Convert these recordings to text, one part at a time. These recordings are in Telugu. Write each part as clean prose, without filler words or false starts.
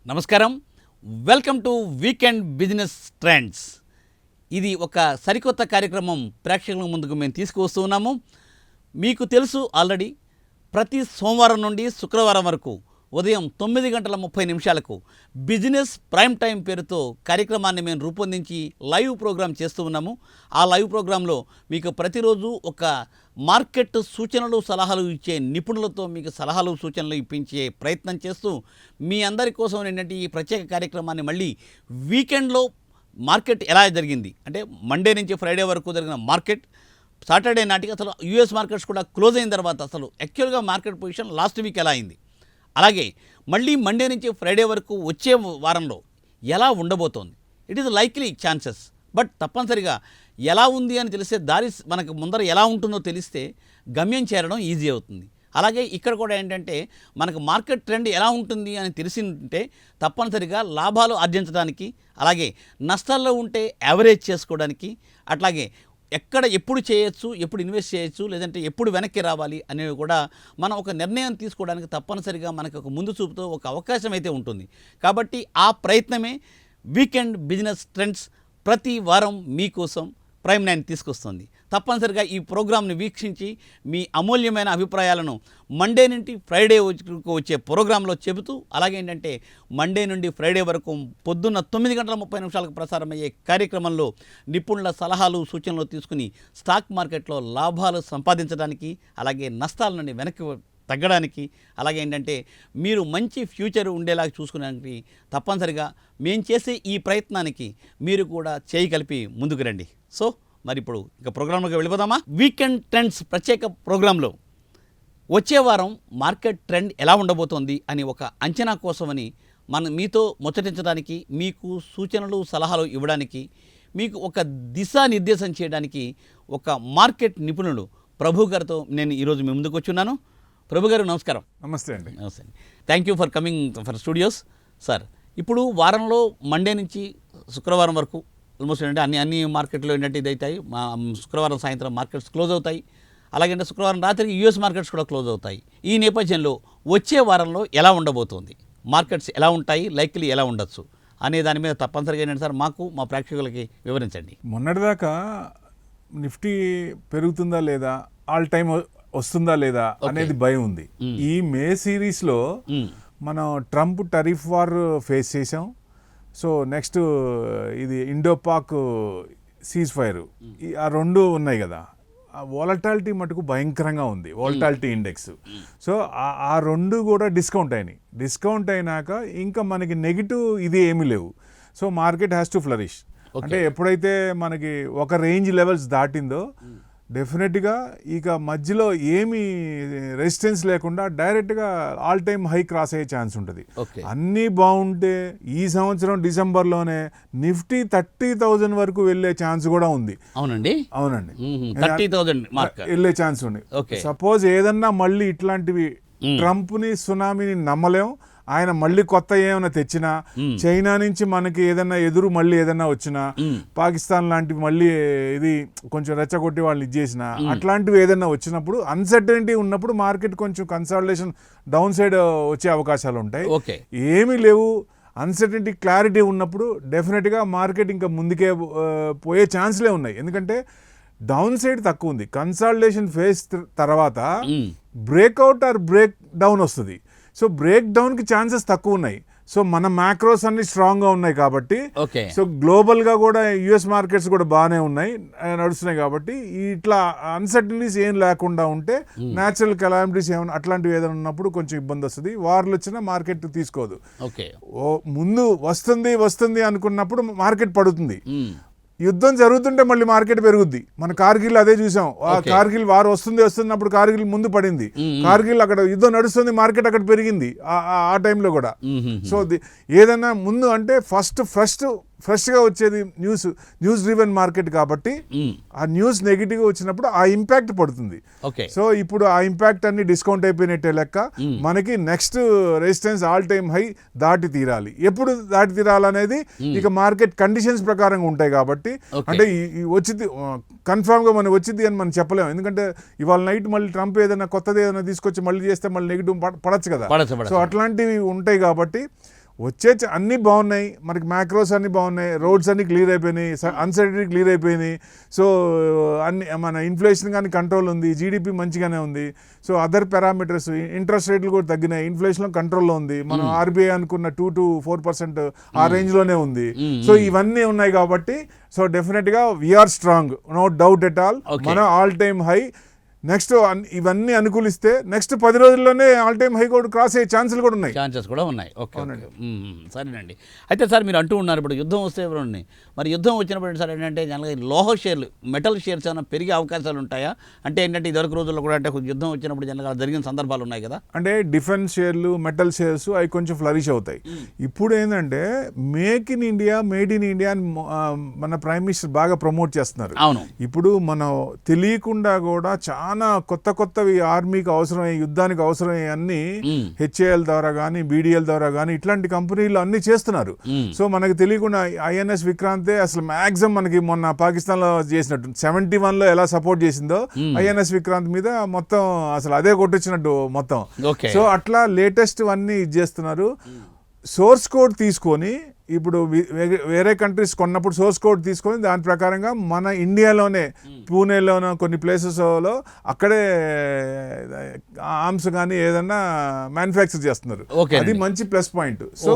నమస్కారం. Welcome to weekend business trends. ఇది ఒక సరికొత్త కార్యక్రమం ప్రేక్షకుల ముందుకు మేము తీసుకువస్తూ ఉన్నాము. మీకు తెలుసు ఆల్రెడీ ప్రతి సోమవారం నుండి శుక్రవారం వరకు ఉదయం 9:30 బిజినెస్ ప్రైమ్ టైం పేరుతో కార్యక్రమాన్ని మేము రూపొందించి లైవ్ ప్రోగ్రాం చేస్తూ ఉన్నాము. ఆ లైవ్ ప్రోగ్రాంలో మీకు ప్రతిరోజు ఒక మార్కెట్ సూచనలు సలహాలు ఇచ్చే నిపుణులతో మీకు సలహాలు సూచనలు ఇప్పించే ప్రయత్నం చేస్తూ మీ అందరి కోసం ఏంటంటే ఈ ప్రత్యేక కార్యక్రమాన్ని మళ్ళీ వీకెండ్లో మార్కెట్ ఎలా జరిగింది అంటే మండే నుంచి ఫ్రైడే వరకు జరిగిన మార్కెట్, సాటర్డే నాటికి అసలు యూఎస్ మార్కెట్స్ కూడా క్లోజ్ అయిన తర్వాత అసలు యాక్చువల్గా మార్కెట్ పొజిషన్ లాస్ట్ వీక్ ఎలా అయింది, అలాగే మళ్ళీ మండే నుంచి ఫ్రైడే వరకు వచ్చే వారంలో ఎలా ఉండబోతోంది. It is likely chances, but తప్పనిసరిగా ఎలా ఉంది అని తెలిస్తే దారి మనకు ముందర ఎలా ఉంటుందో తెలిస్తే గమ్యం చేరడం ఈజీ అవుతుంది. అలాగే ఇక్కడ కూడా ఏంటంటే మనకు మార్కెట్ ట్రెండ్ ఎలా ఉంటుంది అని తెలిసింటే తప్పనిసరిగా లాభాలు ఆర్జించడానికి, అలాగే నష్టాల్లో ఉంటే యావరేజ్ చేసుకోవడానికి, అట్లాగే ఎక్కడ ఎప్పుడు చేయొచ్చు, ఎప్పుడు ఇన్వెస్ట్ చేయొచ్చు, లేదంటే ఎప్పుడు వెనక్కి రావాలి అనేవి కూడా మనం ఒక నిర్ణయం తీసుకోవడానికి తప్పనిసరిగా మనకు ఒక ముందు చూపుతో ఒక అవకాశం అయితే ఉంటుంది. కాబట్టి ఆ ప్రయత్నమే వీకెండ్ బిజినెస్ ట్రెండ్స్ ప్రతి వారం మీకోసం ప్రైమ్ 9 తీసుకొస్తుంది. తప్పనిసరిగా ఈ ప్రోగ్రాంని వీక్షించి మీ అమూల్యమైన అభిప్రాయాలను మండే నుండి ఫ్రైడే వచ్చే ప్రోగ్రాంలో చెబుతూ, అలాగే ఏంటంటే మండే నుండి ఫ్రైడే వరకు పొద్దున్న 9:30 ప్రసారమయ్యే కార్యక్రమంలో నిపుణుల సలహాలు సూచనలు తీసుకుని స్టాక్ మార్కెట్లో లాభాలు సంపాదించడానికి, అలాగే నష్టాల నుండి వెనక్కి తగ్గడానికి, అలాగే ఏంటంటే మీరు మంచి ఫ్యూచర్ ఉండేలాగా చూసుకోవడానికి తప్పనిసరిగా మేము చేసే ఈ ప్రయత్నానికి మీరు కూడా చేయి కలిపి ముందుకు రండి. సో మరి ఇప్పుడు ఇక ప్రోగ్రాంలోకి వెళ్ళిపోదామా. వీకెండ్ ట్రెండ్స్ ప్రత్యేక ప్రోగ్రాంలో వచ్చే వారం మార్కెట్ ట్రెండ్ ఎలా ఉండబోతోంది అని ఒక అంచనా కోసమని మీతో ముచ్చటించడానికి, మీకు సూచనలు సలహాలు ఇవ్వడానికి, మీకు ఒక దిశానిర్దేశం చేయడానికి ఒక మార్కెట్ నిపుణుడు ప్రభు గారితో నేను ఈరోజు మీ ముందుకు వచ్చున్నాను. ప్రభు గారు నమస్కారం. నమస్తే అండి. నమస్తే అండి. Thank you for coming for studios. Sir, ఇప్పుడు వారంలో మండే నుంచి శుక్రవారం వరకు ఆల్మోస్ట్ ఏంటంటే అన్ని మార్కెట్లో ఏంటంటే ఇది అవుతాయి. శుక్రవారం సాయంత్రం మార్కెట్స్ క్లోజ్ అవుతాయి. అలాగే శుక్రవారం రాత్రికి యూఎస్ మార్కెట్స్ కూడా క్లోజ్ అవుతాయి. ఈ నేపథ్యంలో వచ్చే వారంలో ఎలా ఉండబోతోంది, మార్కెట్స్ ఎలా ఉంటాయి, లైక్లీ ఎలా ఉండొచ్చు అనే దాని మీద తప్పనిసరిగా ఏంటంటే సార్ మాకు మా ప్రేక్షకులకి వివరించండి. మొన్నటిదాకా నిఫ్టీ పెరుగుతుందా లేదా, ఆల్ టైమ్ వస్తుందా లేదా అనేది భయం ఉంది. ఈ మే సిరీస్లో మనం ట్రంప్ టరిఫ్ వార్ ఫేస్ చేసాం. సో నెక్స్ట్ ఇది ఇండోపాక్ సీజ్ ఫైర్, ఆ రెండు ఉన్నాయి కదా. వాలటాలిటీ మటుకు భయంకరంగా ఉంది, వాలటాలిటీ ఇండెక్స్. సో ఆ రెండు కూడా డిస్కౌంట్ అయినాయి. డిస్కౌంట్ అయినాక ఇంకా మనకి నెగిటివ్ ఇది ఏమీ లేవు. So market has to flourish. అంటే ఎప్పుడైతే మనకి ఒక రేంజ్ లెవెల్స్ దాటిందో డెఫినెట్గా ఇక మధ్యలో ఏమీ రెసిస్టెన్స్ లేకుండా డైరెక్ట్గా ఆల్ టైమ్ హై క్రాస్ అయ్యే ఛాన్స్ ఉంటుంది. అన్నీ బాగుంటే ఈ సంవత్సరం డిసెంబర్లోనే నిఫ్టీ 30,000 వరకు వెళ్ళే ఛాన్స్ కూడా ఉంది. అవునండి. 30,000 వెళ్ళే ఛాన్స్ ఉంది. సపోజ్ ఏదన్నా మళ్ళీ ఇట్లాంటివి ట్రంప్ని సునామీని నమ్మలేం. ఆయన మళ్ళీ కొత్త ఏమైనా తెచ్చినా, చైనా నుంచి మనకి ఏదైనా ఎదురు మళ్ళీ ఏదైనా వచ్చినా, పాకిస్తాన్ లాంటివి మళ్ళీ ఇది కొంచెం రెచ్చగొట్టి వాళ్ళు ఇచ్చేసిన అట్లాంటివి ఏదైనా వచ్చినప్పుడు, అన్సర్టనిటీ ఉన్నప్పుడు మార్కెట్ కొంచెం కన్సాలిడేషన్ డౌన్ సైడ్ వచ్చే అవకాశాలు ఉంటాయి. ఏమీ లేవు, అన్సర్టనిటీ క్లారిటీ ఉన్నప్పుడు డెఫినెట్గా మార్కెట్ ఇంకా ముందుకే పోయే ఛాన్స్లే ఉన్నాయి. ఎందుకంటే డౌన్ సైడ్ తక్కువ ఉంది. కన్సాలిడేషన్ ఫేజ్ తర్వాత బ్రేక్అవుట్ ఆర్ బ్రేక్ డౌన్ వస్తుంది. సో బ్రేక్ డౌన్కి ఛాన్సెస్ తక్కువ ఉన్నాయి. సో మన మ్యాక్రోస్ అన్ని స్ట్రాంగ్గా ఉన్నాయి కాబట్టి, సో గ్లోబల్గా కూడా యుఎస్ మార్కెట్స్ కూడా బాగానే ఉన్నాయి, నడుస్తున్నాయి. కాబట్టి ఇట్లా అన్సర్టనిటీస్ ఏం లేకుండా ఉంటే న్యాచురల్ కెలామిటీస్ ఏమైనా అట్లాంటివి ఏదైనా ఉన్నప్పుడు కొంచెం ఇబ్బంది వస్తుంది. వార్లు వచ్చినా మార్కెట్ తీసుకోదు. ముందు వస్తుంది అనుకున్నప్పుడు మార్కెట్ పడుతుంది. యుద్ధం జరుగుతుంటే మళ్ళీ మార్కెట్ పెరుగుద్ది. మన కార్గిల్ అదే చూసాం. కార్గిల్ వారు వస్తున్నప్పుడు కార్గిల్ ముందు పడింది. కార్గిల్ అక్కడ యుద్ధం నడుస్తుంది, మార్కెట్ అక్కడ పెరిగింది ఆ టైంలో కూడా. సో ఏదైనా ముందు అంటే ఫ్రెష్గా వచ్చేది న్యూస్ డ్రివెన్ మార్కెట్ కాబట్టి ఆ న్యూస్ నెగిటివ్గా వచ్చినప్పుడు ఆ ఇంపాక్ట్ పడుతుంది. సో ఇప్పుడు ఆ ఇంపాక్ట్ అన్ని డిస్కౌంట్ అయిపోయినట్టే లెక్క. మనకి next resistance all time high దాటి తీరాలి. ఎప్పుడు దాటి తీరాలనేది ఇక మార్కెట్ కండిషన్స్ ప్రకారంగా ఉంటాయి కాబట్టి, అంటే వచ్చింది కన్ఫామ్గా మనం వచ్చింది అని మనం చెప్పలేము. ఎందుకంటే ఇవాళ నైట్ మళ్ళీ ట్రంప్ ఏదైనా కొత్తది ఏదైనా తీసుకొచ్చి మళ్ళీ చేస్తే మళ్ళీ నెగిటివ్ పడచ్చు కదా. సో అట్లాంటివి ఉంటాయి కాబట్టి అన్నీ బాగున్నాయి, మనకి మ్యాక్రోస్ అన్నీ బాగున్నాయి, రోడ్స్ అన్నీ క్లియర్ అయిపోయినాయి, అన్సర్టనిటీ క్లియర్ అయిపోయినాయి. సో అన్ని మన ఇన్ఫ్లేషన్ కానీ కంట్రోల్ ఉంది, జీడిపి మంచిగానే ఉంది. సో అదర్ పారామీటర్స్, ఇంట్రెస్ట్ రేట్లు కూడా తగ్గినాయి, ఇన్ఫ్లేషన్ కంట్రోల్లో ఉంది. మనం ఆర్బీఐ అనుకున్న 2 to 4% ఆ రేంజ్లోనే ఉంది. సో ఇవన్నీ ఉన్నాయి కాబట్టి సో డెఫినెట్గా we are strong, no doubt at all. మన ఆల్ టైమ్ హై నెక్స్ట్ ఇవన్నీ అనుకూలిస్తే నెక్స్ట్ 10 రోజుల్లోనే ఆల్ టైమ్ హై కూడా క్రాస్ అయ్యే ఛాన్సెస్ కూడా ఉన్నాయి. ఓకే, సరేనండి. అయితే సార్ మీరు అంటూ ఉన్నారు ఇప్పుడు యుద్ధం వస్తే ఎవరండి, మరి యుద్ధం వచ్చినప్పుడు సార్ ఏంటంటే జనరల్గా లోహ షేర్లు, మెటల్ షేర్స్ ఏమైనా పెరిగే అవకాశాలు ఉంటాయా? అంటే ఏంటంటే ఇదివరకు రోజుల్లో కూడా అంటే యుద్ధం వచ్చినప్పుడు జనరల్గా జరిగిన సందర్భాలు ఉన్నాయి కదా. అంటే డిఫెన్స్ షేర్లు, మెటల్ షేర్స్ అవి కొంచెం ఫ్లరిష్ అవుతాయి. ఇప్పుడు ఏంటంటే మేడ్ ఇన్ ఇండియా అని మన ప్రైమ్ మినిస్టర్ బాగా ప్రమోట్ చేస్తున్నారు. అవును, ఇప్పుడు మనం తెలియకుండా కూడా చాలా కొత్తవి ఆర్మీకి అవసరమయ్యే, యుద్ధానికి అవసరమయ్యే అన్ని హెచ్ఏఎల్ ద్వారా కానీ, బీడీఎల్ ద్వారా కానీ ఇట్లాంటి కంపెనీలు అన్ని చేస్తున్నారు. సో మనకి తెలియకుండా ఐఎన్ఎస్ విక్రాంతే అసలు మాక్సిమం మనకి మొన్న పాకిస్తాన్ లో చేసినట్టు 71లో ఎలా సపోర్ట్ చేసిందో ఐఎన్ఎస్ విక్రాంత్ మీద మొత్తం అసలు అదే కొట్టించినట్టు మొత్తం. సో అట్లా లేటెస్ట్ అన్ని ఇది చేస్తున్నారు. సోర్స్ కోడ్ తీసుకొని ఇప్పుడు వేరే కంట్రీస్ కొన్నప్పుడు సోర్స్ కోడ్ తీసుకొని దాని ప్రకారంగా మన ఇండియాలోనే పూణేలోనో కొన్ని ప్లేసెస్లో అక్కడే ఆర్మ్స్ కానీ ఏదన్నా మ్యానుఫ్యాక్చర్ చేస్తున్నారు. అది మంచి ప్లస్ పాయింట్. సో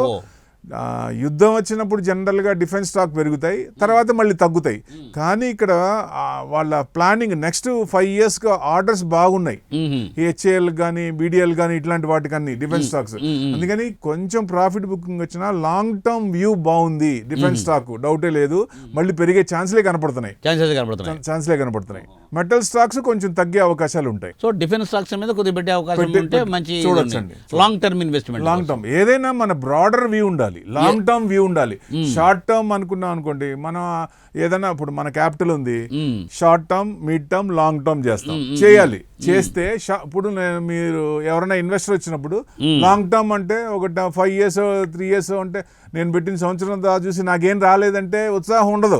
యుద్ధం వచ్చినప్పుడు జనరల్గా డిఫెన్స్ స్టాక్ పెరుగుతాయి, తర్వాత మళ్ళీ తగ్గుతాయి. కానీ ఇక్కడ వాళ్ళ ప్లానింగ్ నెక్స్ట్ 5 yearsగా ఆర్డర్స్ బాగున్నాయి, హెచ్ఏఎల్ కానీ, బీడీఎల్ కానీ ఇట్లాంటి వాటికన్నీ డిఫెన్స్ స్టాక్స్. అందుకని కొంచెం ప్రాఫిట్ బుకింగ్ వచ్చినా లాంగ్ టర్మ్ వ్యూ బాగుంది డిఫెన్స్ స్టాక్, డౌటే లేదు. మళ్ళీ పెరిగే ఛాన్స్లే కనపడుతున్నాయి. మెటల్ స్టాక్స్ కొంచెం తగ్గే అవకాశాలు ఉంటాయి. సో డిఫెన్స్ స్టాక్స్ మీద కొద్దిగా పెట్టే అవకాశం ఉంటే మంచి చూడొచ్చండి. Long term investment, long term ఏదైనా మన బ్రాడర్ వ్యూ ఉండాలి, లాంగ్ టర్మ్ వ్యూ ఉండాలి. షార్ట్ టర్మ్ అనుకున్నాం అనుకోండి, మనం ఏదైనా ఇప్పుడు మన క్యాపిటల్ ఉంది, short term, mid term, long term చేయాలి. చేస్తే ఇప్పుడు మీరు ఎవరైనా ఇన్వెస్టర్ వచ్చినప్పుడు లాంగ్ టర్మ్ అంటే ఒక 5 years 3 years అంటే నేను పెట్టిన సంవత్సరం దాకా చూసి నాకేం రాలేదంటే ఉత్సాహం ఉండదు.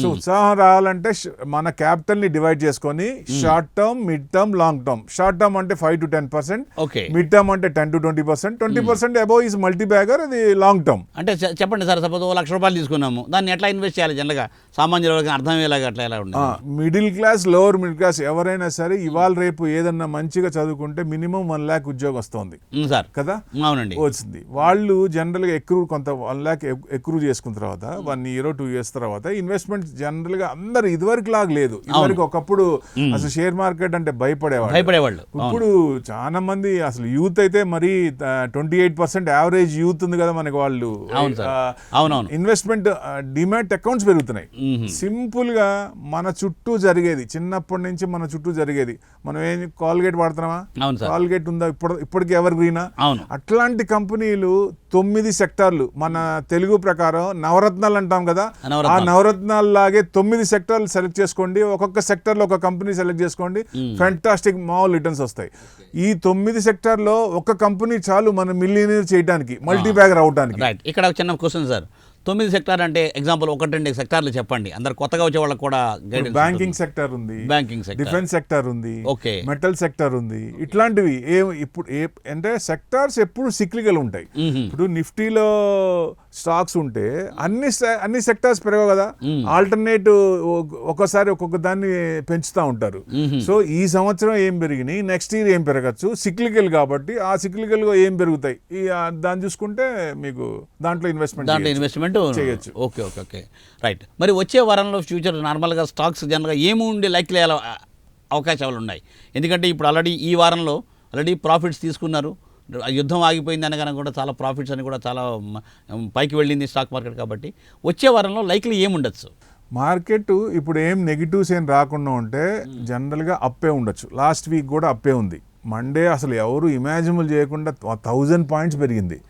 సో ఉత్సాహం రావాలంటే మన క్యాపిటల్ ని డివైడ్ చేసుకొని short term, mid term, long term. Short term అంటే 5 to 10%, మిడ్ టర్మ్ అంటే 10 to 20%, 20% above is multi bagger, అది లాంగ్ టర్మ్. అంటే చెప్పండి సార్, సపోజ్ ₹1,00,000 తీసుకున్నాము, దాన్ని ఎట్లా ఇన్వెస్ట్ చేయాలి జనరల్గా సామాన్య వాళ్ళకి అర్థమయ్యేలాగా అట్లా ఎలా ఉంటుంది? Middle class, lower middle class ఎవరైనా సరే ఇవాళ రేపు ఏదన్నా మంచిగా చదువుకుంటే మినిమం 1 lakh ఉద్యోగం వస్తుంది సార్ కదా. అవునండి, వచ్చింది. వాళ్ళు జనరల్గా కొంత 1 lakh ఎక్కువ చేసుకున్న తర్వాత 1 year 2 years తర్వాత ఇన్వెస్ట్మెంట్ జనరల్ గా అందరు ఇదివరకు లాగా లేదు. ఇదివరకు ఒకప్పుడు అసలు షేర్ మార్కెట్ అంటే భయపడేవాళ్ళు. ఇప్పుడు చాలా మంది అసలు యూత్ అయితే మరి 28% యావరేజ్ యూత్ ఉంది కదా మనకి. వాళ్ళు ఇన్వెస్ట్మెంట్ డిమాట్ అకౌంట్స్ పెరుగుతున్నాయి. సింపుల్ గా మన చుట్టూ జరిగేది, చిన్నప్పటి నుంచి మన చుట్టూ జరిగేది, మనం ఏం కాల్గేట్ వాడుతున్నామా? కాల్గేట్ ఉందా ఇప్పటికి ఎవర్ గ్రీనా? అట్లాంటి కంపెనీలు 9 సెక్టార్లు, మన తెలుగు ప్రకారం నవరత్నాలు అంటాం కదా, ఆ నవరత్నాలు లాగే 9 సెక్టార్లు సెలెక్ట్ చేసుకోండి. ఒక్కొక్క సెక్టర్ లో ఒక కంపెనీ సెలెక్ట్ చేసుకోండి, ఫ్యాంటాస్టిక్ మామూలు రిటర్న్స్ వస్తాయి. ఈ 9 సెక్టార్లో ఒక కంపెనీ చాలు మన మిలియనీర్ చేయడానికి, మల్టీ బ్యాగర్ అవడానికి. ఇక్కడ చిన్న క్వశ్చన్ సార్, 9 సెక్టార్ అంటే ఎగ్జాంపుల్ 1-2 సెక్టార్లు చెప్పండి, అందరు కొత్తగా వచ్చే వాళ్ళకి కూడా. బ్యాంకింగ్ సెక్టర్ ఉంది, డిఫెన్స్ సెక్టర్ ఉంది, మెటల్ సెక్టర్ ఉంది. ఇట్లాంటివి ఇప్పుడు అంటే సెక్టార్స్ ఎప్పుడు సిక్లికల్ ఉంటాయి. ఇప్పుడు నిఫ్టీలో స్టాక్స్ ఉంటే అన్ని సెక్టార్స్ పెరగవు కదా, ఆల్టర్నేట్ ఒకసారి ఒక్కొక్క దాన్ని పెంచుతూ ఉంటారు. సో ఈ సంవత్సరం ఏం పెరిగినాయి, నెక్స్ట్ ఇయర్ ఏం పెరగచ్చు, సిక్లికల్ కాబట్టి ఆ సిక్లికల్ గా ఏం పెరుగుతాయి దాన్ని చూసుకుంటే మీకు దాంట్లో ఇన్వెస్ట్మెంట్ చేయొచ్చు. Okay right. మరి వచ్చే వారంలో ఫ్యూచర్ నార్మల్గా స్టాక్స్ జనరల్గా ఏముండి లైక్లీ అవకాశాలు ఉన్నాయి? ఎందుకంటే ఇప్పుడు ఈ వారంలో ప్రాఫిట్స్ తీసుకున్నారు, యుద్ధం ఆగిపోయింది అనగానే కూడా చాలా ప్రాఫిట్స్ అని కూడా చాలా పైకి వెళ్ళింది స్టాక్ మార్కెట్. కాబట్టి వచ్చే వారంలో లైక్లీ ఏముండొచ్చు? మార్కెట్ ఇప్పుడు ఏం నెగిటివ్స్ ఏం రాకుండా ఉంటే జనరల్గా అప్పే ఉండొచ్చు. లాస్ట్ వీక్ కూడా అప్పే ఉంది. మండే అసలు ఎవరు ఇమాజినబుల్ చేయకుండా 1000 points పెరిగింది.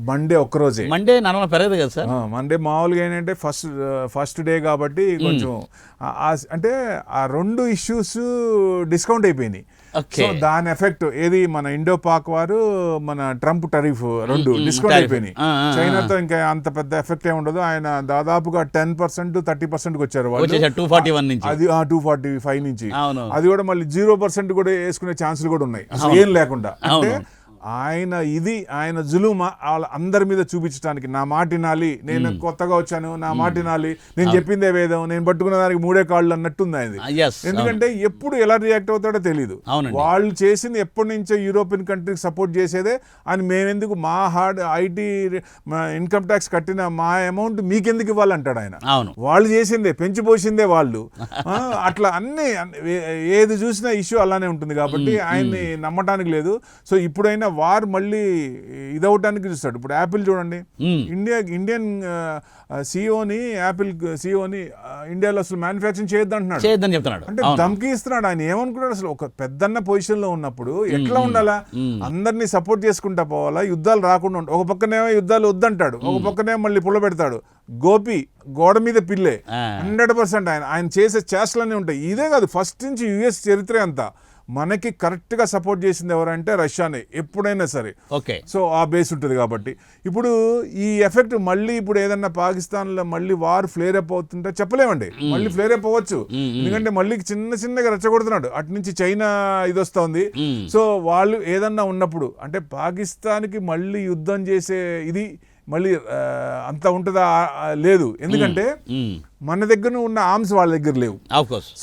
మండే ఒక్కరోజే. మండే నార్మల్ పెరగదు కదా సార్. మండే మామూలుగా ఏంటంటే ఫస్ట్ డే కాబట్టి కొంచెం అంటే ఆ 2 issues డిస్కౌంట్ అయిపోయినాయి. సో దాని ఎఫెక్ట్ ఏది, మన ఇండో పాక్ వారు, మన ట్రంప్ టరిఫ్ 2 డిస్కౌంట్ అయిపోయినాయి. చైనాతో ఇంకా అంత పెద్ద ఎఫెక్ట్ ఏమి ఉండదు. ఆయన దాదాపుగా 10% 30% వచ్చారు వాళ్ళు, 241 నుంచి, అది 245 నుంచి. అది కూడా మళ్ళీ 0% కూడా వేసుకునే ఛాన్సులు కూడా ఉన్నాయి, అసలు ఏం లేకుండా. అంటే ఆయన జులుమ వాళ్ళ అందరి మీద చూపించడానికి, నా మాట వినాలి, నేను కొత్తగా వచ్చాను, నా మాట వినాలి, నేను చెప్పిందే వేదం, నేను పట్టుకున్న దానికి 3 కాళ్ళు అన్నట్టుంది ఆయన. ఎందుకంటే ఎప్పుడు ఎలా రియాక్ట్ అవుతాడో తెలియదు. వాళ్ళు చేసింది ఎప్పటి నుంచో యూరోపియన్ కంట్రీకి సపోర్ట్ చేసేదే అని, మేమెందుకు మా ఐటీ ఇన్కమ్ ట్యాక్స్ కట్టిన మా అమౌంట్ మీకెందుకు ఇవ్వాలంటాడు ఆయన. వాళ్ళు చేసిందే, పెంచిపోసిందే వాళ్ళు. అట్లా అన్ని ఏది చూసినా ఇష్యూ అలానే ఉంటుంది కాబట్టి ఆయన్ని నమ్మటానికి లేదు. సో ఇప్పుడైనా వార్ మళ్ళీ ఇదవటానికి చూస్తాడు. ఇప్పుడు యాపిల్ చూడండి, ఇండియన్ సిఇఓని, యాపిల్ సిఇఓని ఇండియాలో అసలు మ్యానుఫ్యాక్చరింగ్ చేయొద్దని చెప్తున్నాడు. అంటే ధమ్కి ఇస్తున్నాడు. ఆయన ఏమనుకున్నాడు అసలు, ఒక పెద్దన్న పొజిషన్ లో ఉన్నప్పుడు ఎట్లా ఉండాలా, అందరినీ సపోర్ట్ చేసుకుంటా పోవాలా, యుద్ధాలు రాకుండా ఒక పక్కనేమో యుద్ధాలు వద్దంటాడు, ఒక పక్కనేమో మళ్ళీ పుల్ల పెడతాడు. గోపి గోడ మీద పిల్లే 100%. ఆయన చేసే చేష్టలన్నీ ఉంటాయి. ఇదే కాదు, ఫస్ట్ నుంచి యుఎస్ చరిత్ర అంతా మనకి కరెక్ట్ గా సపోర్ట్ చేసింది ఎవరంటే రష్యానే, ఎప్పుడైనా సరే. సో ఆ బేస్ ఉంటుంది కాబట్టి ఇప్పుడు ఈ ఎఫెక్ట్ మళ్ళీ ఇప్పుడు ఏదన్నా పాకిస్తాన్ లో మళ్ళీ వార్ ఫ్లేర్ అప్ అవుతుంటే చెప్పలేమండి. మళ్ళీ ఫ్లేర్ అప్ అవ్వచ్చు, ఎందుకంటే మళ్ళీ చిన్నగా రెచ్చగొడుతున్నాడు. అటు నుంచి చైనా ఇది వస్తుంది. సో వాళ్ళు ఏదన్నా ఉన్నప్పుడు అంటే పాకిస్తాన్ కి మళ్ళీ యుద్ధం చేసే ఇది మళ్ళీ అంత ఉంటుందా, లేదు. ఎందుకంటే మన దగ్గర ఉన్న ఆర్మ్స్ వాళ్ళ దగ్గర లేవు.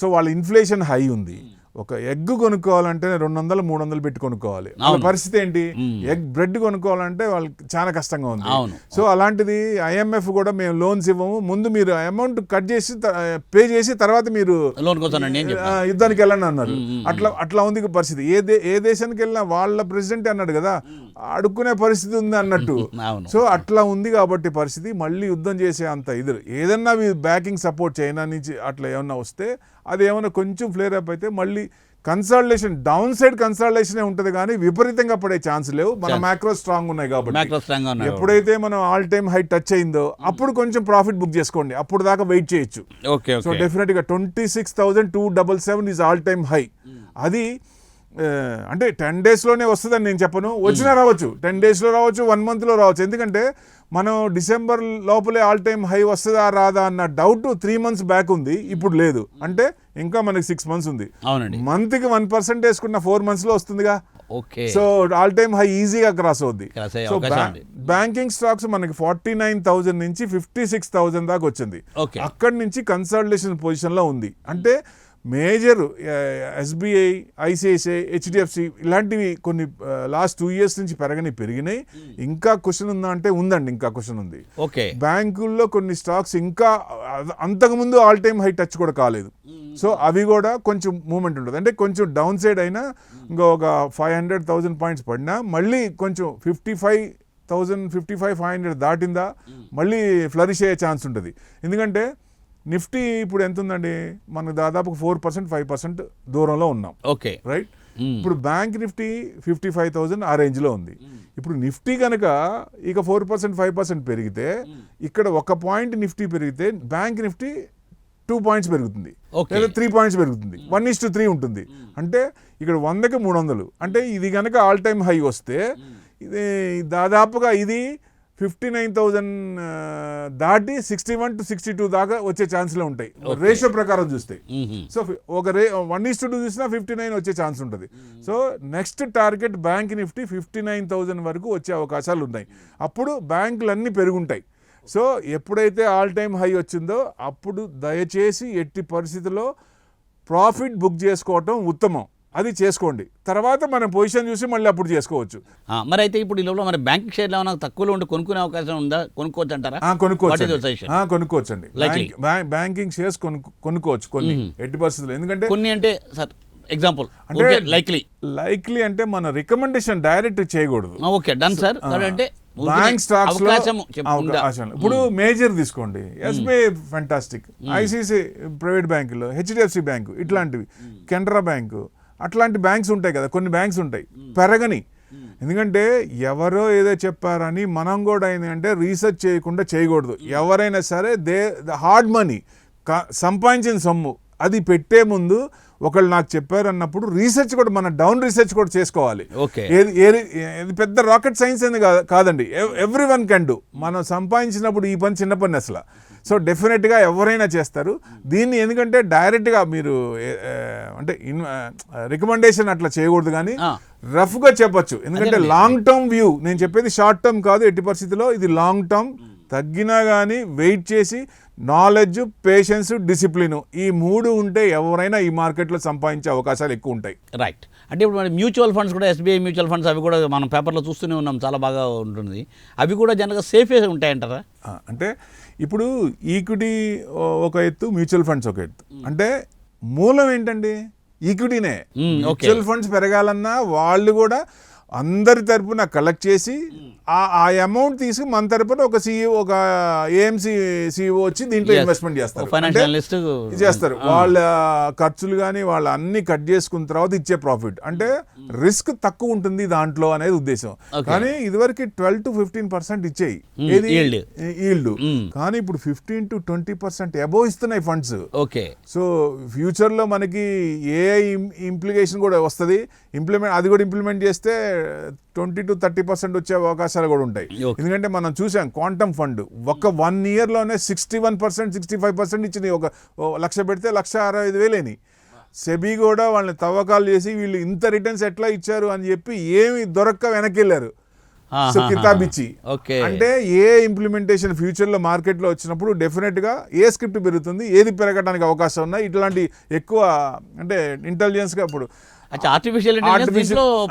సో వాళ్ళ ఇన్ఫ్లేషన్ హై ఉంది. ఒక ఎగ్ కొనుక్కోవాలంటే 200-300 పెట్టి కొనుక్కోవాలి. వాళ్ళ పరిస్థితి ఏంటి, ఎగ్ బ్రెడ్ కొనుక్కోవాలంటే వాళ్ళకి చాలా కష్టంగా ఉంది. సో అలాంటిది IMF కూడా మేము లోన్స్ ఇవ్వము, ముందు మీరు అమౌంట్ కట్ చేసి పే చేసి తర్వాత మీరు యుద్ధానికి వెళ్ళండి అన్నారు. అట్లా ఉంది పరిస్థితి. ఏ దేశానికి వెళ్ళినా వాళ్ళ ప్రెసిడెంట్ అన్నాడు కదా, అడుక్కునే పరిస్థితి ఉంది అన్నట్టు. సో అట్లా ఉంది కాబట్టి పరిస్థితి మళ్ళీ యుద్ధం చేసే అంత ఇది ఏదన్నా బ్యాకింగ్ సపోర్ట్ చైనా నుంచి అట్లా ఏమన్నా వస్తే, అది ఏమైనా కొంచెం ఫ్లేర్ అప్ అయితే మళ్ళీ కన్సాలిడేషన్, డౌన్ సైడ్ కన్సాలిడేషన్ ఉంటుంది కానీ విపరీతంగా పడే ఛాన్స్ లేవు. మన మ్యాక్రో స్ట్రాంగ్ ఉన్నాయి కాబట్టి ఎప్పుడైతే మనం ఆల్ టైమ్ హై టచ్ అయిందో అప్పుడు కొంచెం ప్రాఫిట్ బుక్ చేసుకోండి, అప్పుడు దాకా వెయిట్ చేయొచ్చు. సో డెఫినెట్ గా 26,277 ఈజ్ ఆల్ టైమ్ హై. అది అంటే 10 days లోనే వస్తుందని నేను చెప్పను, వచ్చినా రావచ్చు, 10 days లో రావచ్చు, 1 month లో రావచ్చు. ఎందుకంటే మనం డిసెంబర్ లోపలే ఆల్ టైమ్ హై వస్తుందా రాదా అన్న డౌట్ 3 months బ్యాక్ ఉంది, ఇప్పుడు లేదు. అంటే ఇంకా మనకి 6 months ఉంది. మంత్ కి 1% వేసుకున్న 4 months లో వస్తుందిగా. సో ఆల్ టైమ్ హై ఈజీగా క్రాస్ అవుద్ది. సో బ్యాంకింగ్ స్టాక్స్ మనకి 49,000 నుంచి 56,000 దాకా వచ్చింది. అక్కడి నుంచి కన్సాలిడేషన్ పొజిషన్ లో ఉంది. అంటే మేజర్ SBI, ICICI, HDFC ఇలాంటివి కొన్ని లాస్ట్ 2 years నుంచి పెరిగినాయి. ఇంకా క్వశ్చన్ ఉందా అంటే ఉందండి, ఇంకా క్వశ్చన్ ఉంది. బ్యాంకుల్లో కొన్ని స్టాక్స్ ఇంకా అంతకుముందు ఆల్ టైమ్ హై టచ్ కూడా కాలేదు. సో అవి కూడా కొంచెం మూమెంట్ ఉంటుంది. అంటే కొంచెం డౌన్ సైడ్ అయినా ఇంకా ఒక 500,000 points పడినా మళ్ళీ కొంచెం 55,500 దాటిందా మళ్ళీ ఫ్లరిష్ అయ్యే ఛాన్స్ ఉంటుంది. ఎందుకంటే నిఫ్టీ ఇప్పుడు ఎంత ఉందండి, మనకు దాదాపు 4%, 5% దూరంలో ఉన్నాం. రైట్. ఇప్పుడు బ్యాంక్ నిఫ్టీ 55,000 ఆ రేంజ్ లో ఉంది. ఇప్పుడు నిఫ్టీ కనుక ఇక 4%, 5% పెరిగితే, ఇక్కడ 1 point నిఫ్టీ పెరిగితే బ్యాంక్ నిఫ్టీ 2 points పెరుగుతుంది, లేదా 3 points పెరుగుతుంది, 1:3 ఉంటుంది. అంటే ఇక్కడ 100కి 300. అంటే ఇది కనుక ఆల్ టైమ్ హై వస్తే ఇది దాదాపుగా ఇది 59,000 దాటి 61 to 62 దాకా వచ్చే ఛాన్స్లో ఉంటాయి రేషియో ప్రకారం చూస్తే. సో ఒక 1:2 చూసినా 59 వచ్చే ఛాన్స్ ఉంటుంది. So next target bank Nifty 59,000 వరకు వచ్చే అవకాశాలు ఉన్నాయి. అప్పుడు బ్యాంకులన్నీ పెరుగుంటాయి. సో ఎప్పుడైతే ఆల్ టైమ్ హై వచ్చిందో అప్పుడు దయచేసి ఎట్టి పరిస్థితుల్లో ప్రాఫిట్ బుక్ చేసుకోవటం ఉత్తమం. అది చేసుకోండి, తర్వాత మనం పొజిషన్ చూసి మళ్ళీ అప్పుడు చేసుకోవచ్చు. మరి అయితే ఇప్పుడు ఈ లోపల మరి బ్యాంకింగ్ షేర్లు ఏమైనా తక్కువలో ఉండి కొనుక్కునే అవకాశం ఉందా? కొనుక్కోవచ్చు అంటారా? కొనుక్కోవచ్చండి. బ్యాంకింగ్ షేర్స్ కొనుక్కోవచ్చు కొన్ని ఎట్టి పరిస్థితులు. ఎందుకంటే కొన్ని అంటే సార్ ఎగ్జాంపుల్ అంటే లైక్లీ అంటే మన రికమెండేషన్ డైరెక్ట్ చేయకూడదు. Okay done sir. అంటే బ్యాంక్ స్టాక్స్ లో ఇప్పుడు మేజర్ తీసుకోండి, SBI ఫెంటాస్టిక్, ICICI ప్రైవేట్ బ్యాంకులు, HDFC బ్యాంకు, ఇట్లాంటివి, కెనరా బ్యాంకు, అట్లాంటి బ్యాంక్స్ ఉంటాయి కదా, కొన్ని బ్యాంక్స్ ఉంటాయి పెరగని. ఎందుకంటే ఎవరో ఏదో చెప్పారని మనం కూడా ఏంటంటే రీసెర్చ్ చేయకుండా చేయకూడదు. ఎవరైనా సరే హార్డ్ మనీ సంపాదించిన సొమ్ము అది పెట్టే ముందు ఒకళ్ళు నాకు చెప్పారు అన్నప్పుడు రీసెర్చ్ కూడా, మన డౌన్ రీసెర్చ్ కూడా చేసుకోవాలి. ఇది పెద్ద రాకెట్ సైన్స్ అని కాదండి, ఎవ్రీ వన్ కెన్ డూ. మనం సంపాదించినప్పుడు ఈ పని చిన్న పని అసలు. సో డెఫినెట్గా ఎవరైనా చేస్తారు దీన్ని. ఎందుకంటే డైరెక్ట్గా మీరు అంటే రికమెండేషన్ అట్లా చేయకూడదు, కానీ రఫ్గా చెప్పొచ్చు. ఎందుకంటే లాంగ్ టర్మ్ వ్యూ, నేను చెప్పేది షార్ట్ టర్మ్ కాదు ఎట్టి పరిస్థితిలో, ఇది లాంగ్ టర్మ్. తగ్గినా కానీ వెయిట్ చేసి నాలెడ్జ్, పేషెన్స్, డిసిప్లిన్, ఈ 3 ఉంటే ఎవరైనా ఈ మార్కెట్లో సంపాదించే అవకాశాలు ఎక్కువ ఉంటాయి. రైట్. అంటే ఇప్పుడు మన మ్యూచువల్ ఫండ్స్ కూడా, ఎస్బీఐ మ్యూచువల్ ఫండ్స్, అవి కూడా మనం పేపర్లో చూస్తూనే ఉన్నాం, చాలా బాగా ఉంటుంది. అవి కూడా జనరల్గా సేఫే ఉంటాయంటారా? అంటే ఇప్పుడు ఈక్విటీ ఒక ఎత్తు, మ్యూచువల్ ఫండ్స్ ఒక ఎత్తు. అంటే మూలం ఏంటండి? ఈక్విటీనే. మ్యూచువల్ ఫండ్స్ పెరగాలన్నా వాళ్ళు కూడా అందరి తరపున కలెక్ట్ చేసి ఆ అమౌంట్ తీసి మన తరపున ఒక CEO, ఒక ఏఎంసీ CEO వచ్చి దీంట్లో ఇన్వెస్ట్మెంట్ చేస్తారు. వాళ్ళ ఖర్చులు కానీ వాళ్ళ అన్ని కట్ చేసుకున్న తర్వాత ఇచ్చే ప్రాఫిట్. అంటే రిస్క్ తక్కువ ఉంటుంది దాంట్లో అనేది ఉద్దేశం. కానీ ఇదివరకు 12 to 15% ఇచ్చేయి ఈల్డ్, కానీ ఇప్పుడు 15 to 20% అబోవ్ ఇస్తున్నాయి ఫండ్స్. సో ఫ్యూచర్ లో మనకి ఏఐ ఇంప్లికేషన్ కూడా వస్తుంది. అది కూడా ఇంప్లిమెంట్ చేస్తే 20 to 30% వచ్చే అవకాశాలు కూడా ఉంటాయి. ఎందుకంటే మనం చూసాం క్వాంటమ్ ఫండ్ ఒక 1 yearలోనే 61%, 65% ఇచ్చినాయి. ఒక 1,00,000 పెడితే 1,65,000. సెబీ కూడా వాళ్ళని తవ్వకాలు చేసి వీళ్ళు ఇంత రిటర్న్స్ ఎట్లా ఇచ్చారు అని చెప్పి ఏమి దొరక్క వెనక్కి వెళ్ళారు. సో కితాబ్ ఇచ్చి. అంటే ఏ ఇంప్లిమెంటేషన్ ఫ్యూచర్ లో మార్కెట్ లో వచ్చినప్పుడు డెఫినెట్ గా ఏ స్క్రిప్ట్ పెరుగుతుంది, ఏది పెరగడానికి అవకాశం ఉన్నాయి, ఇట్లాంటి ఎక్కువ అంటే ఇంటెలిజెన్స్ గా ఇప్పుడు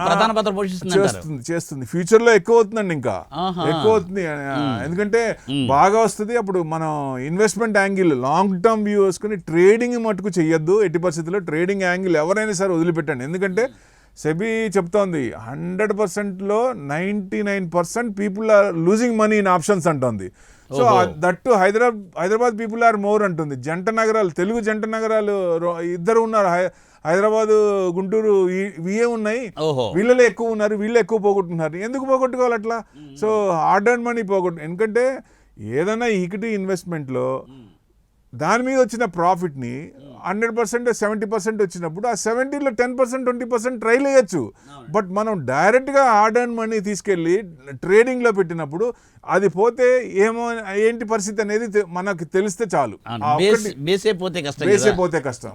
ప్రధాన పాత్ర చేస్తుంది. ఫ్యూచర్ లో ఎక్కువ అవుతుందండి, ఇంకా ఎక్కువ అవుతుంది. ఎందుకంటే బాగా వస్తుంది. అప్పుడు మనం investment angle long term view వేసుకుని ట్రేడింగ్ మటుకు చెయ్యొద్దు ఎట్టి పరిస్థితుల్లో. ట్రేడింగ్ యాంగిల్ ఎవరైనా సరే వదిలిపెట్టండి. ఎందుకంటే సెబీ చెప్తోంది 100%లో 99% people are losing money in options అంటోంది. So that Hyderabad people are more అంటుంది. జంట నగరాలు, తెలుగు జంట నగరాలు 2 ఉన్నారు. హైదరాబాదు, గుంటూరు, ఇవే ఉన్నాయి. వీళ్ళలో ఎక్కువ ఉన్నారు, వీళ్ళు ఎక్కువ పోగొట్టుకున్నారు. ఎందుకు పోగొట్టుకోవాలి అట్లా? సో హార్డ్ అండ్ మనీ ఎందుకంటే ఏదైనా ఈక్విటీ ఇన్వెస్ట్మెంట్లో దాని మీద వచ్చిన ప్రాఫిట్ని 100% 70% వచ్చినప్పుడు ఆ 70లో 10%, 20% ట్రైల్ వేయచ్చు. బట్ మనం డైరెక్ట్గా హార్డ్ అండ్ మనీ తీసుకెళ్ళి ట్రేడింగ్లో పెట్టినప్పుడు అది పోతే ఏంటి పరిస్థితి అనేది మనకు తెలిస్తే చాలు. బేసే పోతే కష్టం,